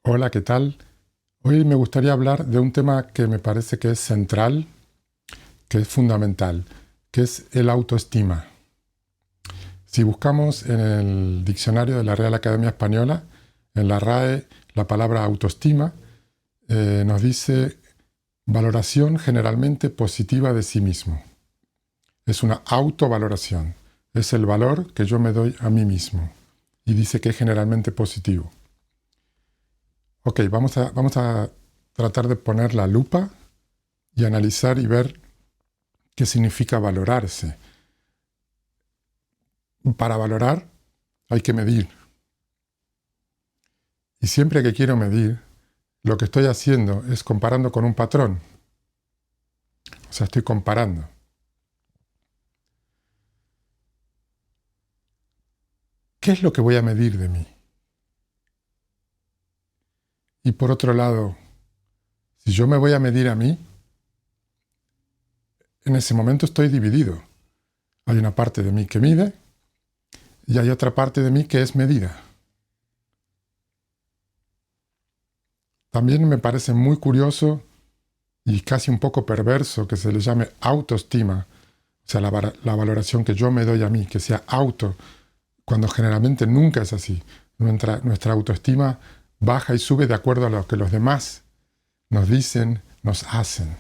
Hola, ¿qué tal? Hoy me gustaría hablar de un tema que me parece que es central, que es fundamental, que es el autoestima. Si buscamos en el diccionario de la Real Academia Española, en la RAE, la palabra autoestima nos dice valoración generalmente positiva de sí mismo. Es una autovaloración, es el valor que yo me doy a mí mismo y dice que es generalmente positivo. Ok, vamos a tratar de poner la lupa y analizar y ver qué significa valorarse. Para valorar hay que medir. Y siempre que quiero medir, lo que estoy haciendo es comparando con un patrón. O sea, estoy comparando. ¿Qué es lo que voy a medir de mí? Y por otro lado, si yo me voy a medir a mí, en ese momento estoy dividido. Hay una parte de mí que mide y hay otra parte de mí que es medida. También me parece muy curioso y casi un poco perverso que se le llame autoestima, o sea, la valoración que yo me doy a mí, que sea auto, cuando generalmente nunca es así. Nuestra autoestima baja y sube de acuerdo a lo que los demás nos dicen, nos hacen.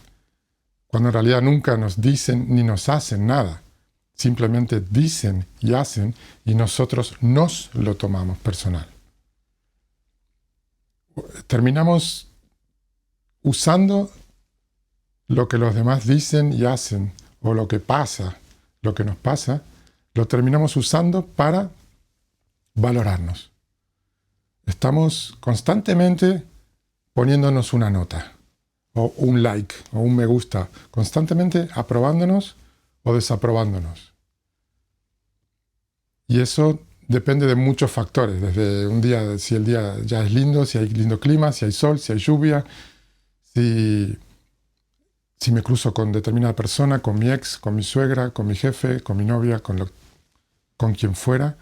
Cuando en realidad nunca nos dicen ni nos hacen nada. Simplemente dicen y hacen y nosotros nos lo tomamos personal. Terminamos usando lo que los demás dicen y hacen, o lo que pasa, lo que nos pasa, lo terminamos usando para valorarnos. Estamos constantemente poniéndonos una nota, o un like, o un me gusta, constantemente aprobándonos o desaprobándonos. Y eso depende de muchos factores, desde un día, si el día ya es lindo, si hay lindo clima, si hay sol, si hay lluvia, si me cruzo con determinada persona, con mi ex, con mi suegra, con mi jefe, con mi novia, con quien fuera,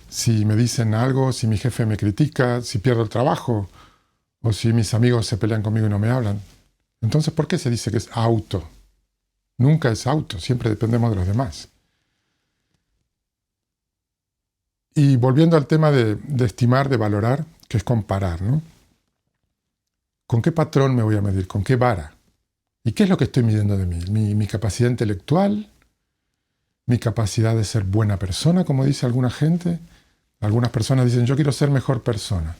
si me dicen algo, si mi jefe me critica, si pierdo el trabajo, o si mis amigos se pelean conmigo y no me hablan. Entonces, ¿por qué se dice que es auto? Nunca es auto, siempre dependemos de los demás. Y volviendo al tema de estimar, de valorar, que es comparar, ¿no? ¿Con qué patrón me voy a medir? ¿Con qué vara? ¿Y qué es lo que estoy midiendo de mí? ¿Mi capacidad intelectual? ¿Mi capacidad de ser buena persona, como dice alguna gente? Algunas personas dicen, yo quiero ser mejor persona.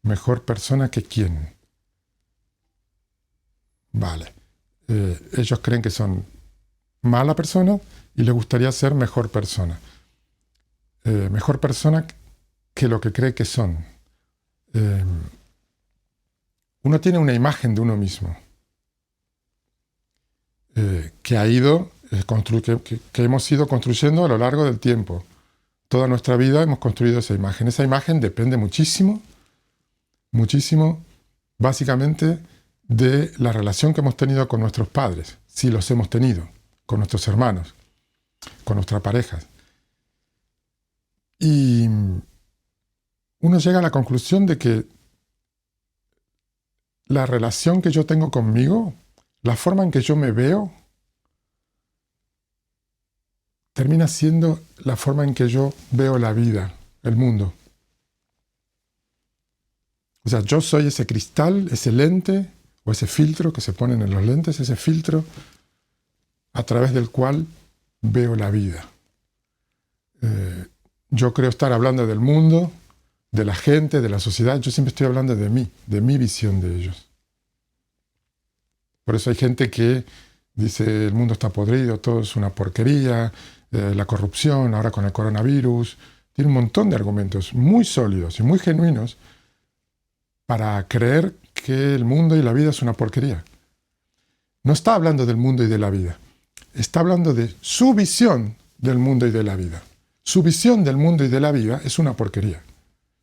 ¿Mejor persona que quién? Vale. Ellos creen que son mala persona y les gustaría ser mejor persona. Mejor persona que lo que cree que son. Uno tiene una imagen de uno mismo que ha ido, que hemos ido construyendo a lo largo del tiempo. Toda nuestra vida hemos construido esa imagen. Esa imagen depende muchísimo, muchísimo, básicamente, de la relación que hemos tenido con nuestros padres, si los hemos tenido, con nuestros hermanos, con nuestras parejas. Y uno llega a la conclusión de que la relación que yo tengo conmigo, la forma en que yo me veo, termina siendo la forma en que yo veo la vida, el mundo. O sea, yo soy ese cristal, ese lente o ese filtro que se ponen en los lentes, ese filtro a través del cual veo la vida. Yo creo estar hablando del mundo, de la gente, de la sociedad. Yo siempre estoy hablando de mí, de mi visión de ellos. Por eso hay gente que dice el mundo está podrido, todo es una porquería, la corrupción, ahora con el coronavirus. Tiene un montón de argumentos muy sólidos y muy genuinos para creer que el mundo y la vida es una porquería. No está hablando del mundo y de la vida. Está hablando de su visión del mundo y de la vida. Su visión del mundo y de la vida es una porquería.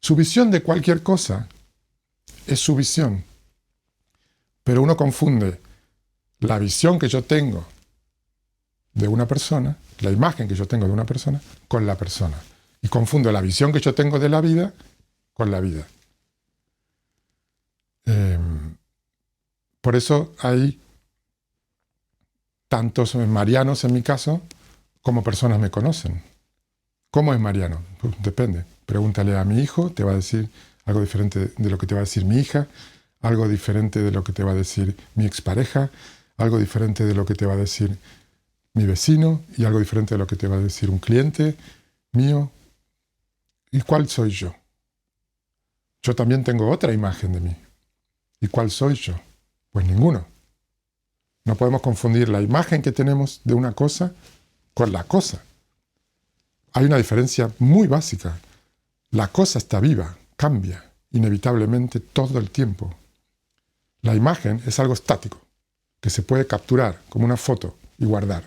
Su visión de cualquier cosa es su visión. Pero uno confunde la visión que yo tengo de una persona, la imagen que yo tengo de una persona, con la persona. Y confundo la visión que yo tengo de la vida con la vida. Por eso hay tantos marianos en mi caso como personas me conocen. ¿Cómo es Mariano? Pues depende. Pregúntale a mi hijo, te va a decir algo diferente de lo que te va a decir mi hija, algo diferente de lo que te va a decir mi expareja, algo diferente de lo que te va a decir mi vecino y algo diferente de lo que te va a decir un cliente mío. ¿Y cuál soy yo? Yo también tengo otra imagen de mí. ¿Y cuál soy yo? Pues ninguno. No podemos confundir la imagen que tenemos de una cosa con la cosa. Hay una diferencia muy básica. La cosa está viva, cambia inevitablemente todo el tiempo. La imagen es algo estático, que se puede capturar como una foto y guardar,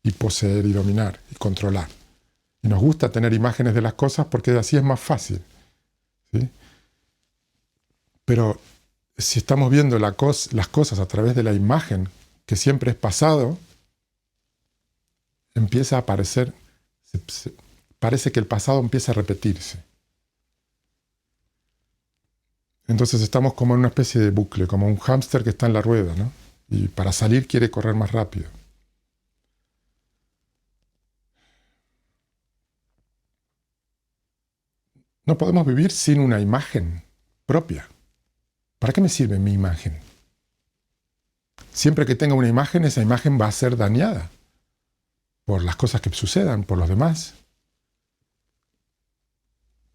y poseer y dominar y controlar. Y nos gusta tener imágenes de las cosas porque así es más fácil, ¿sí? Pero si estamos viendo las cosas a través de la imagen, que siempre es pasado, empieza a aparecer, parece que el pasado empieza a repetirse. Entonces estamos como en una especie de bucle, como un hámster que está en la rueda, ¿no? Y para salir quiere correr más rápido. No podemos vivir sin una imagen propia. ¿Para qué me sirve mi imagen? Siempre que tenga una imagen, esa imagen va a ser dañada por las cosas que sucedan, por los demás.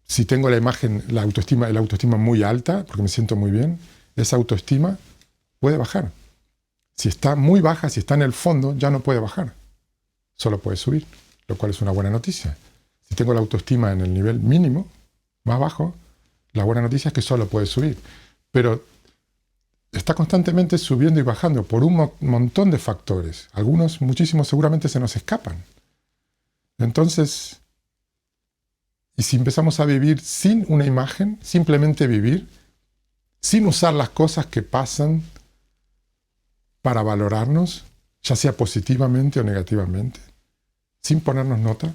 Si tengo la imagen, la autoestima muy alta, porque me siento muy bien, esa autoestima puede bajar. Si está muy baja, si está en el fondo, ya no puede bajar. Solo puede subir, lo cual es una buena noticia. Si tengo la autoestima en el nivel mínimo, más bajo, la buena noticia es que solo puede subir. Pero está constantemente subiendo y bajando por un montón de factores. Algunos, muchísimos, seguramente se nos escapan. Entonces, y si empezamos a vivir sin una imagen, simplemente vivir, sin usar las cosas que pasan para valorarnos, ya sea positivamente o negativamente, sin ponernos nota,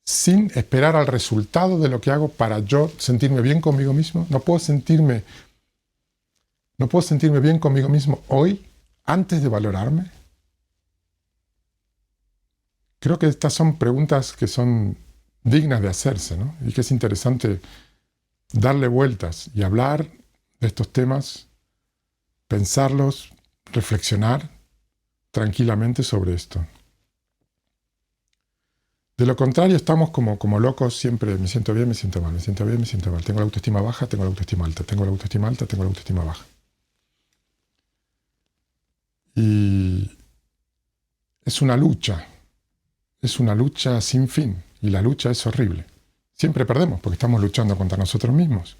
sin esperar al resultado de lo que hago para yo sentirme bien conmigo mismo. No puedo sentirme bien conmigo mismo hoy antes de valorarme. Creo que estas son preguntas que son dignas de hacerse, ¿no? Y que es interesante darle vueltas y hablar de estos temas, pensarlos, reflexionar tranquilamente sobre esto. De lo contrario, estamos como locos siempre. Me siento bien, me siento mal, me siento bien, me siento mal. Tengo la autoestima baja, tengo la autoestima alta, tengo la autoestima alta, tengo la autoestima baja. Y es una lucha sin fin. Y la lucha es horrible. Siempre perdemos porque estamos luchando contra nosotros mismos.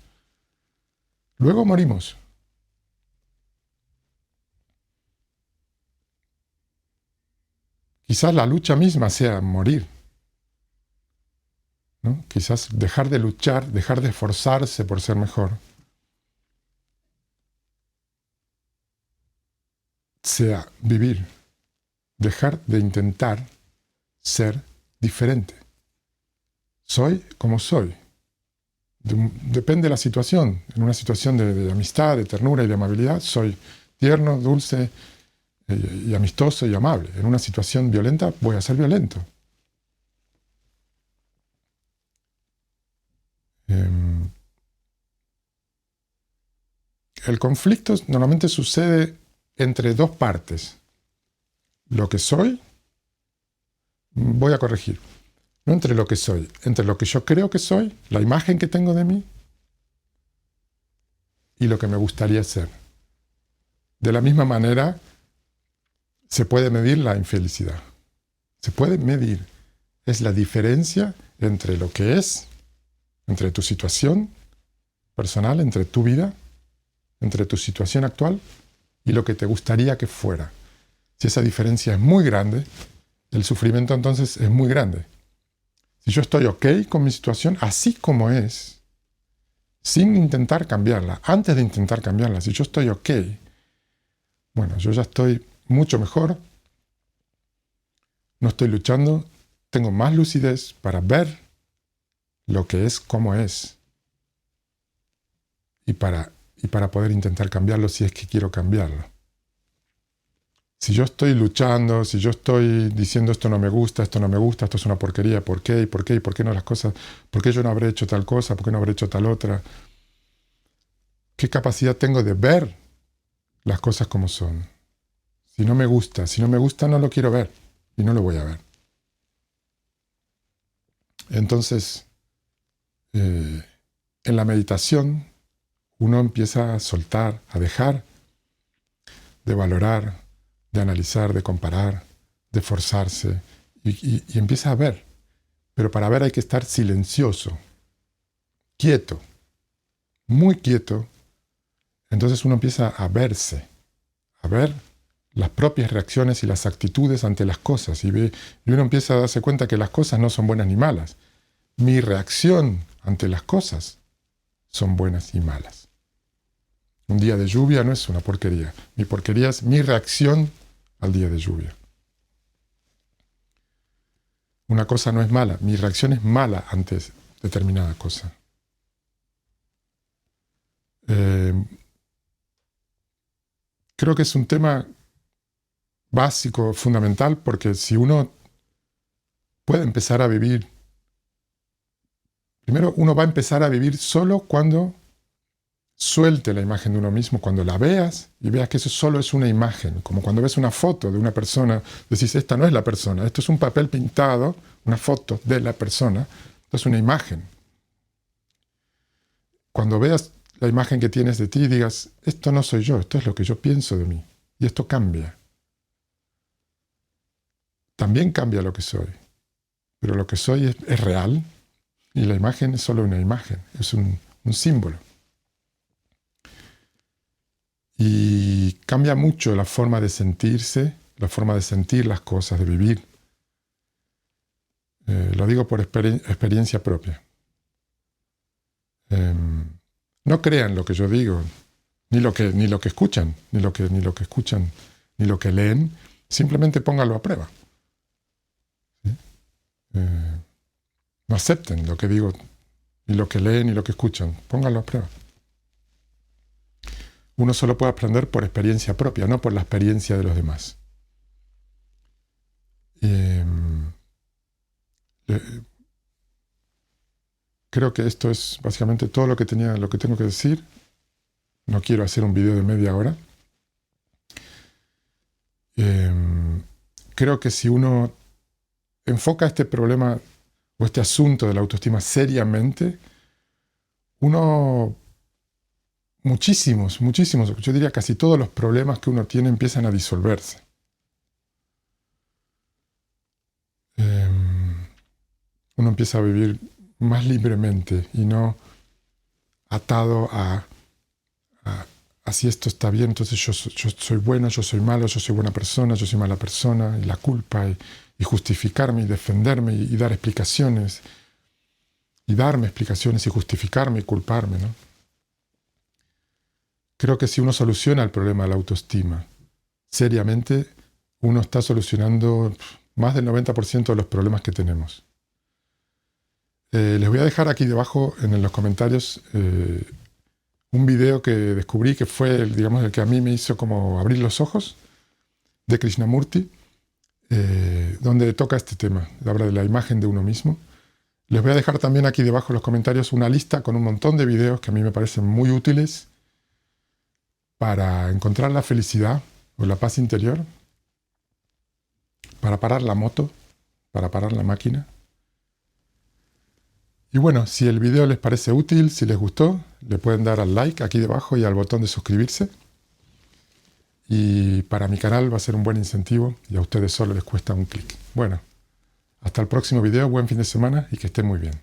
Luego morimos. Quizás la lucha misma sea morir, ¿no? Quizás dejar de luchar, dejar de esforzarse por ser mejor, sea vivir, dejar de intentar ser diferente. Soy como soy. Depende de la situación. En una situación de amistad, de ternura y de amabilidad, soy tierno, dulce y amistoso y amable. En una situación violenta, voy a ser violento. El conflicto normalmente sucede entre dos partes. Lo que soy, voy a corregir. No entre lo que soy, entre lo que yo creo que soy, la imagen que tengo de mí, y lo que me gustaría ser. De la misma manera, se puede medir la infelicidad. Se puede medir. Es la diferencia entre lo que es, entre tu situación personal, entre tu vida, entre tu situación actual y lo que te gustaría que fuera. Si esa diferencia es muy grande, el sufrimiento entonces es muy grande. Si yo estoy ok con mi situación así como es, sin intentar cambiarla, antes de intentar cambiarla, si yo estoy ok, bueno, yo ya estoy mucho mejor, no estoy luchando, tengo más lucidez para ver lo que es como es y para y para poder intentar cambiarlo si es que quiero cambiarlo. Si yo estoy luchando, si yo estoy diciendo esto no me gusta, esto es una porquería, ¿por qué? ¿Y por qué? ¿Y por qué no las cosas? ¿Por qué yo no habré hecho tal cosa? ¿Por qué no habré hecho tal otra? ¿Qué capacidad tengo de ver las cosas como son? Si no me gusta no lo quiero ver y no lo voy a ver. Entonces, en la meditación uno empieza a soltar, a dejar de valorar, de analizar, de comparar, de forzarse y empieza a ver. Pero para ver hay que estar silencioso, quieto, muy quieto. Entonces uno empieza a verse, a ver las propias reacciones y las actitudes ante las cosas. Y uno empieza a darse cuenta que las cosas no son buenas ni malas. Mi reacción ante las cosas son buenas y malas. Un día de lluvia no es una porquería. Mi porquería es mi reacción al día de lluvia. Una cosa no es mala, mi reacción es mala ante determinada cosa. Creo que es un tema básico, fundamental, porque si uno puede empezar a vivir, primero uno va a empezar a vivir solo cuando suelte la imagen de uno mismo, cuando la veas y veas que eso solo es una imagen, como cuando ves una foto de una persona, decís, esta no es la persona, esto es un papel pintado, una foto de la persona, esto es una imagen. Cuando veas la imagen que tienes de ti, digas, esto no soy yo, esto es lo que yo pienso de mí, y esto cambia. También cambia lo que soy, pero lo que soy es real, y la imagen es solo una imagen, es un símbolo. Y cambia mucho la forma de sentirse, la forma de sentir las cosas, de vivir. Lo digo por experiencia propia. No crean lo que yo digo, ni lo que escuchan, ni lo que leen, simplemente pónganlo a prueba. ¿Sí? No acepten lo que digo, ni lo que leen, ni lo que escuchan, pónganlo a prueba. Uno solo puede aprender por experiencia propia, no por la experiencia de los demás. Creo que esto es básicamente todo lo que tengo que decir. No quiero hacer un video de media hora. Creo que si uno enfoca este problema o este asunto de la autoestima seriamente, muchísimos, yo diría casi todos los problemas que uno tiene empiezan a disolverse. Uno empieza a vivir más libremente y no atado a si esto está bien, entonces yo soy bueno, yo soy malo, yo soy buena persona, yo soy mala persona, y la culpa, y justificarme, y defenderme, y dar explicaciones, y darme explicaciones, y justificarme, y culparme, ¿no? Creo que si uno soluciona el problema de la autoestima seriamente, uno está solucionando más del 90% de los problemas que tenemos. Les voy a dejar aquí debajo en los comentarios un video que descubrí que fue el que a mí me hizo como abrir los ojos, de Krishnamurti, donde toca este tema, habla de la imagen de uno mismo. Les voy a dejar también aquí debajo en los comentarios una lista con un montón de videos que a mí me parecen muy útiles para encontrar la felicidad o la paz interior, para parar la moto, para parar la máquina. Y bueno, si el video les parece útil, si les gustó, le pueden dar al like aquí debajo y al botón de suscribirse. Y para mi canal va a ser un buen incentivo y a ustedes solo les cuesta un clic. Bueno, hasta el próximo video, buen fin de semana y que estén muy bien.